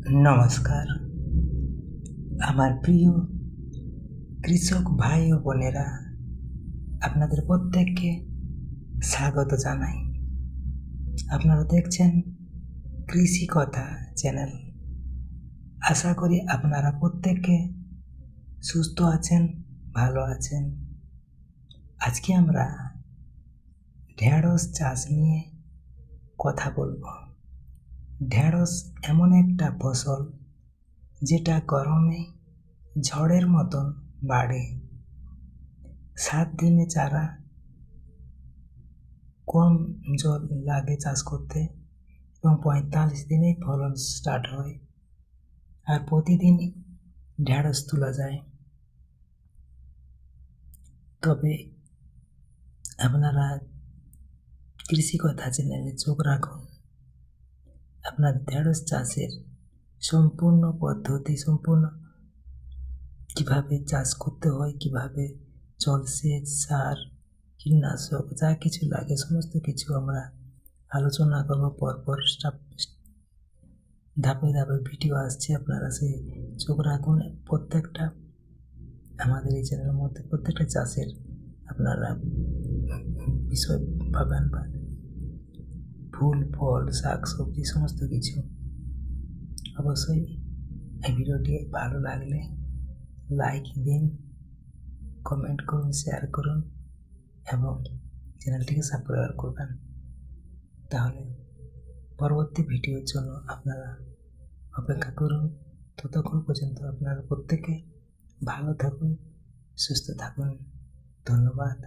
নমস্কার। আমার প্রিয় কৃষক ভাই ও বোনেরা, আপনাদের প্রত্যেককে স্বাগত জানাই। আপনারা দেখছেন কৃষি কথা চ্যানেল। আশা করি আপনারা প্রত্যেকে সুস্থ আছেন, ভালো আছেন। আজকে আমরা ঢেঁড়স চাষ নিয়ে কথা বলবো। ঢেঁড়স এমন একটা ফসল যেটা গরমে ঝড়ের মতন বাড়ে। 7 দিনে চারা, কম জল লাগে চাষ করতে এবং 45 দিনেই ফলন স্টার্ট হয়। আর প্রতিদিনই ঢেঁড়স তোলা যায়। তবে আপনারা কৃষি কথা চ্যানেলে চোখ রাখুন। আপনার ঢেঁড়স চাষের সম্পূর্ণ পদ্ধতি, কিভাবে চাষ করতে হয়, কিভাবে জলসেচ, সার, কীটনাশক যা কিছু লাগে সমস্ত কিছু আমরা আলোচনা করব। পরপর ধাপে ধাপে ভিডিও আসছে, আপনারা সেই চোখ রাখুন। প্রত্যেকটা আমাদের এই চ্যানেলের মধ্যে প্রত্যেকটা চাষের আপনারা বিষয় পাবেন, ফুল ফল শাক সবজি সমস্ত কিছু। অবশ্যই এই ভিডিওটি ভালো লাগলে লাইক দিন, কমেন্ট করুন, শেয়ার করুন এবং চ্যানেলটিকে সাবস্ক্রাইব করবেন। তাহলে পরবর্তী ভিডিওর জন্য আপনারা অপেক্ষা করুন। ততক্ষণ পর্যন্ত আপনারা প্রত্যেকে ভালো থাকুন, সুস্থ থাকুন। ধন্যবাদ।